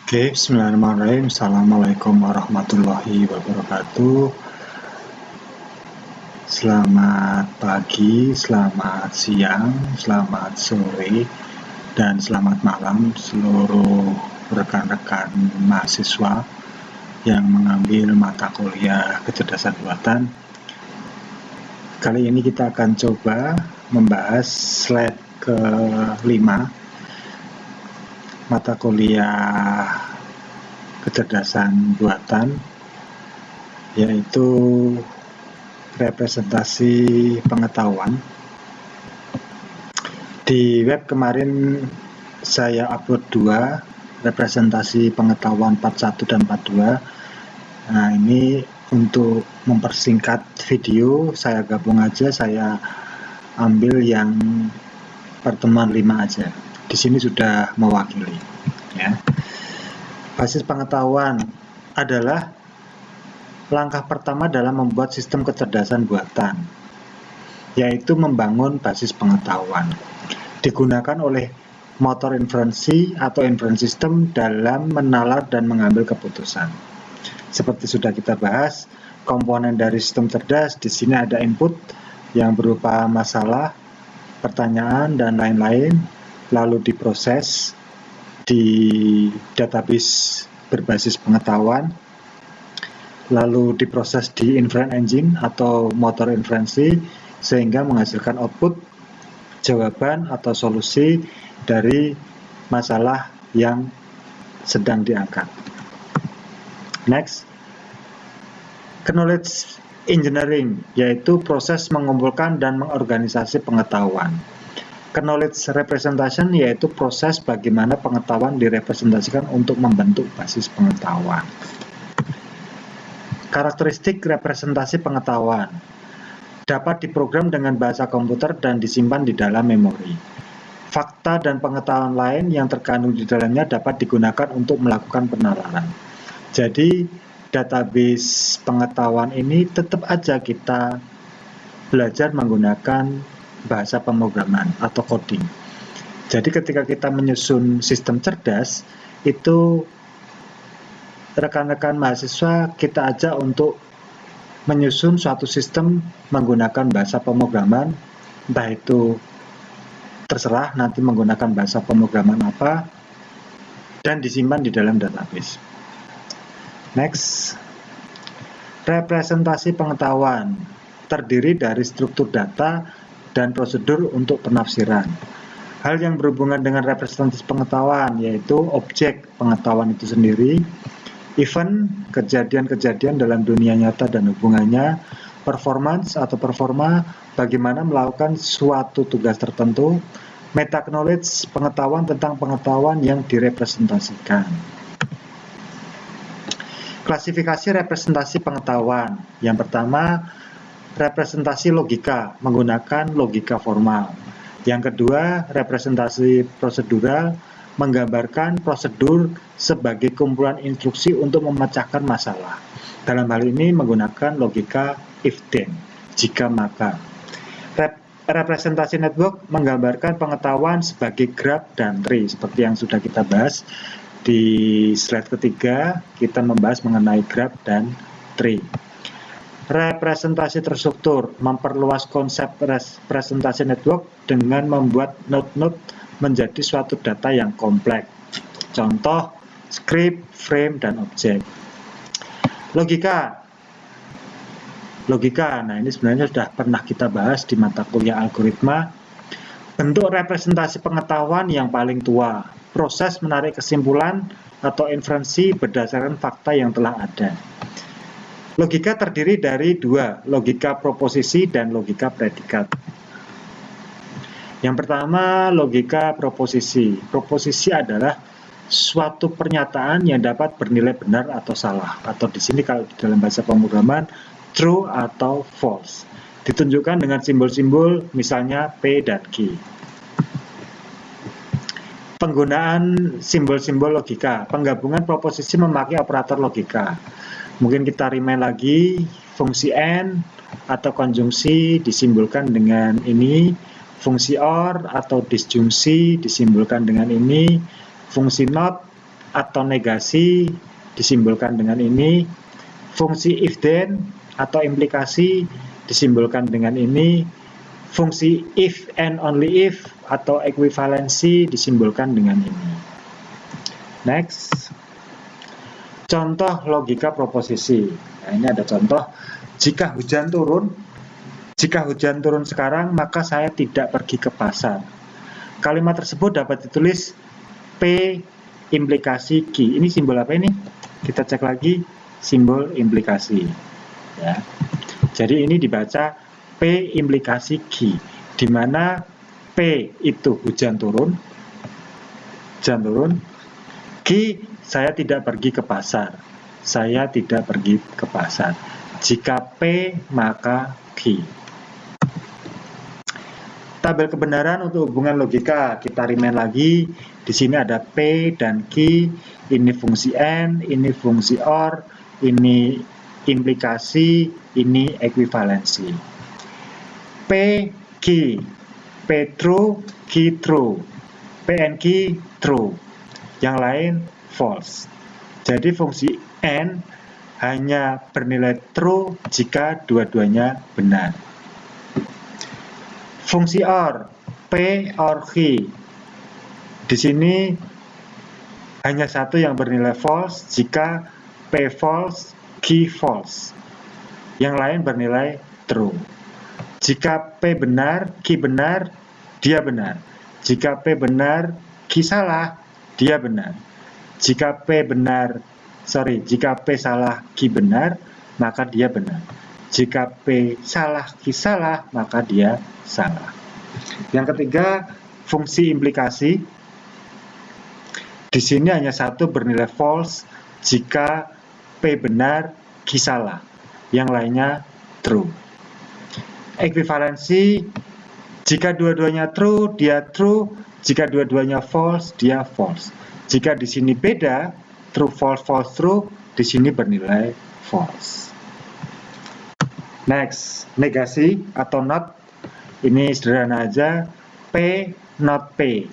Oke, bismillahirrahmanirrahim. Assalamualaikum warahmatullahi wabarakatuh. Selamat pagi, selamat siang, selamat sore, dan selamat malam seluruh rekan-rekan mahasiswa yang mengambil mata kuliah kecerdasan buatan. Kali ini kita akan coba membahas slide ke-5 mata kuliah kecerdasan buatan, yaitu representasi pengetahuan. Di web kemarin saya upload 2 representasi pengetahuan part 1 dan part 2. Nah, ini untuk mempersingkat video saya gabung aja, saya ambil yang pertemuan 5 aja. Di sini sudah mewakili ya. Basis pengetahuan adalah langkah pertama dalam membuat sistem kecerdasan buatan, yaitu membangun basis pengetahuan. Digunakan oleh motor inferensi atau inference system dalam menalar dan mengambil keputusan. Seperti sudah kita bahas, komponen dari sistem cerdas di sini ada input yang berupa masalah, pertanyaan, dan lain-lain, lalu diproses di database berbasis pengetahuan, lalu diproses di inference engine atau motor inferensi sehingga menghasilkan output jawaban atau solusi dari masalah yang sedang diangkat. Next, knowledge engineering, yaitu proses mengumpulkan dan mengorganisasi pengetahuan. Knowledge representation, yaitu proses bagaimana pengetahuan direpresentasikan untuk membentuk basis pengetahuan. Karakteristik representasi pengetahuan dapat diprogram dengan bahasa komputer dan disimpan di dalam memori. Fakta dan pengetahuan lain yang terkandung di dalamnya dapat digunakan untuk melakukan penalaran. Jadi, database pengetahuan ini tetap aja kita belajar menggunakan bahasa pemrograman atau coding. Jadi ketika kita menyusun sistem cerdas, itu rekan-rekan mahasiswa kita ajak untuk menyusun suatu sistem menggunakan bahasa pemrograman, entah itu terserah nanti menggunakan bahasa pemrograman apa, dan disimpan di dalam database. Next, representasi pengetahuan terdiri dari struktur data dan prosedur untuk penafsiran. Hal yang berhubungan dengan representasi pengetahuan yaitu objek pengetahuan itu sendiri, event, kejadian-kejadian dalam dunia nyata dan hubungannya, performance atau performa, bagaimana melakukan suatu tugas tertentu, meta knowledge, pengetahuan tentang pengetahuan yang direpresentasikan. Klasifikasi representasi pengetahuan. Yang pertama, representasi logika menggunakan logika formal. Yang kedua, representasi prosedural menggambarkan prosedur sebagai kumpulan instruksi untuk memecahkan masalah. Dalam hal ini menggunakan logika if then, jika maka. Representasi network menggambarkan pengetahuan sebagai graph dan tree, seperti yang sudah kita bahas di slide ketiga. Kita membahas mengenai graph dan tree. Representasi terstruktur memperluas konsep representasi network dengan membuat node-node menjadi suatu data yang kompleks. Contoh, script, frame, dan objek. Logika, nah ini sebenarnya sudah pernah kita bahas di mata kuliah algoritma. Bentuk representasi pengetahuan yang paling tua, proses menarik kesimpulan atau inferensi berdasarkan fakta yang telah ada. Logika terdiri dari 2, logika proposisi dan logika predikat. Yang pertama, logika proposisi. Proposisi adalah suatu pernyataan yang dapat bernilai benar atau salah, atau di sini kalau di dalam bahasa pemrograman true atau false. Ditunjukkan dengan simbol-simbol misalnya P dan Q. Penggunaan simbol-simbol logika. Penggabungan proposisi memakai operator logika. Mungkin kita remind lagi, fungsi N atau konjungsi disimbolkan dengan ini, fungsi OR atau disjungsi disimbolkan dengan ini, fungsi NOT atau negasi disimbolkan dengan ini. Fungsi if then atau implikasi disimbolkan dengan ini. Fungsi if and only if atau ekuivalensi disimbolkan dengan ini. Next. Contoh logika proposisi. Nah, ini ada contoh. Jika hujan turun sekarang, maka saya tidak pergi ke pasar. Kalimat tersebut dapat ditulis P implikasi Q. Ini simbol apa ini? Kita cek lagi, simbol implikasi. Ya. Jadi ini dibaca P implikasi Q, di mana P itu hujan turun, Q saya tidak pergi ke pasar, Jika P maka Q. Tabel kebenaran untuk hubungan logika kita remind lagi. Di sini ada P dan Q. Ini fungsi N, ini fungsi OR, ini implikasi, ini ekuivalensi. P, Q. P true, Q true. P and Q true. Yang lain false. Jadi fungsi N hanya bernilai true jika dua-duanya benar. Fungsi OR, P or Q. Di sini hanya satu yang bernilai false jika P false, Q false. Yang lain bernilai true. Jika P benar, Q benar, dia benar. Jika P benar, Q salah, dia benar. Jika P salah, Q benar, maka dia benar. Jika P salah, Q salah, maka dia salah. Yang ketiga, fungsi implikasi. Di sini hanya satu bernilai false jika P benar, Q salah. Yang lainnya true. Ekuivalensi, jika dua-duanya true, dia true. Jika dua-duanya false, dia false. Jika di sini beda, true, false, false, true, di sini bernilai false. Next, negasi atau not. Ini sederhana aja, P not P.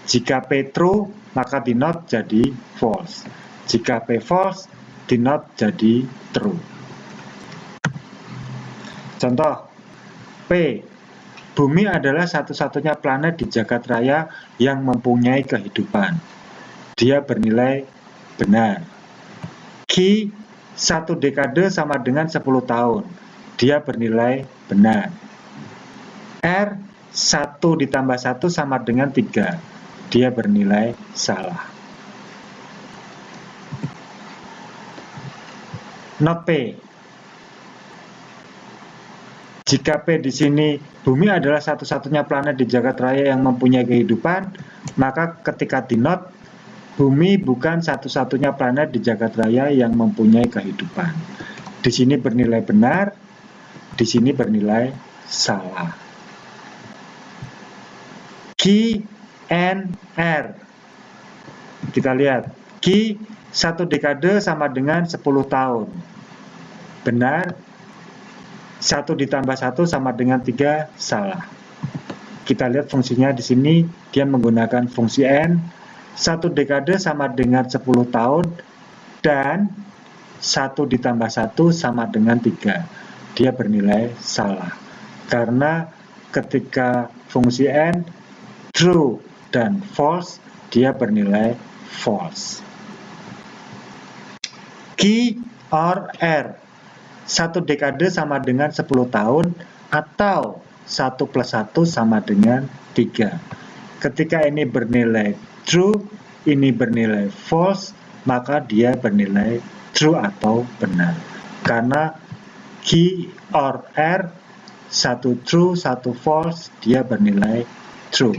Jika P true, maka di not jadi false. Jika P false, di not jadi true. Contoh, P. Bumi adalah satu-satunya planet di jagat raya yang mempunyai kehidupan. Dia bernilai benar. Q. 1 dekade sama dengan 10 tahun. Dia bernilai benar. R. 1 ditambah 1 sama dengan 3. Dia bernilai salah. Not P. Jika P di sini bumi adalah satu-satunya planet di jagat raya yang mempunyai kehidupan, maka ketika di not, bumi bukan satu-satunya planet di jagat raya yang mempunyai kehidupan. Di sini bernilai benar, di sini bernilai salah. Q and R. Kita lihat, Q 1 dekade sama dengan 10 tahun. Benar. 1 ditambah 1 sama dengan 3, salah. Kita lihat fungsinya di sini, dia menggunakan fungsi N. 1 dekade sama dengan 10 tahun, dan 1 ditambah 1 sama dengan 3. Dia bernilai salah. Karena ketika fungsi N, true dan false, dia bernilai false. Q or R. 1 dekade sama dengan 10 tahun atau 1 plus 1 sama dengan 3. Ketika ini bernilai true, ini bernilai false, maka dia bernilai true atau benar. Karena Q or R, 1 true, 1 false, dia bernilai true.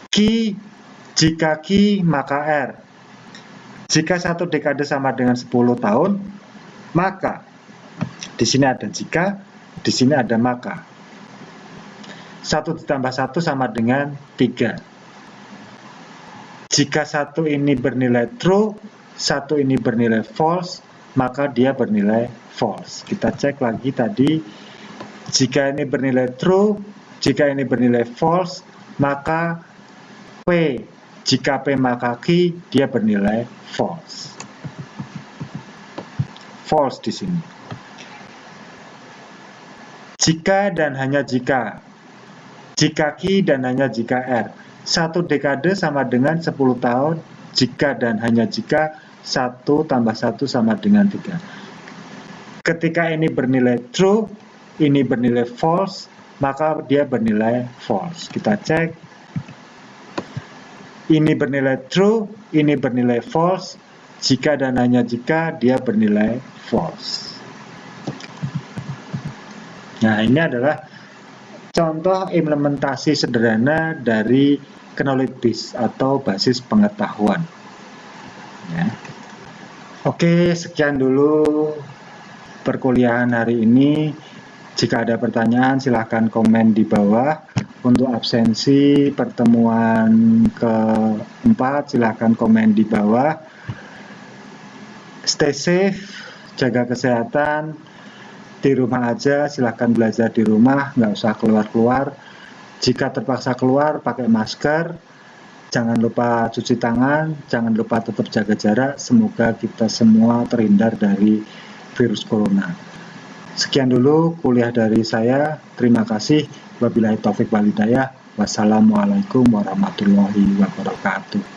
Q, jika Q maka R. Jika 1 dekade sama dengan 10 tahun, maka di sini ada jika, di sini ada maka. 1 ditambah 1 sama dengan 3. Jika 1 ini bernilai true, 1 ini bernilai false, maka dia bernilai false. Kita cek lagi tadi, jika ini bernilai true, jika ini bernilai false, maka P Jika P maka Q, dia bernilai false. False di sini. Jika dan hanya jika Q dan hanya jika R. 1 dekade sama dengan 10 tahun. Jika dan hanya jika 1 tambah 1 sama dengan 3. Ketika ini bernilai true, ini bernilai false, maka dia bernilai false. Kita cek. Ini bernilai true, ini bernilai false. Jika dan hanya jika, dia bernilai false. Nah, ini adalah contoh implementasi sederhana dari knowledge base atau basis pengetahuan. Ya. Oke, sekian dulu perkuliahan hari ini. Jika ada pertanyaan, silahkan komen di bawah. Untuk absensi pertemuan keempat, silahkan komen di bawah. Stay safe, jaga kesehatan. Di rumah aja, silahkan belajar di rumah, nggak usah keluar-keluar. Jika terpaksa keluar, pakai masker. Jangan lupa cuci tangan, jangan lupa tetap jaga jarak. Semoga kita semua terhindar dari virus corona. Sekian dulu kuliah dari saya. Terima kasih. Wabillahi taufik wal hidayah. Wassalamualaikum warahmatullahi wabarakatuh.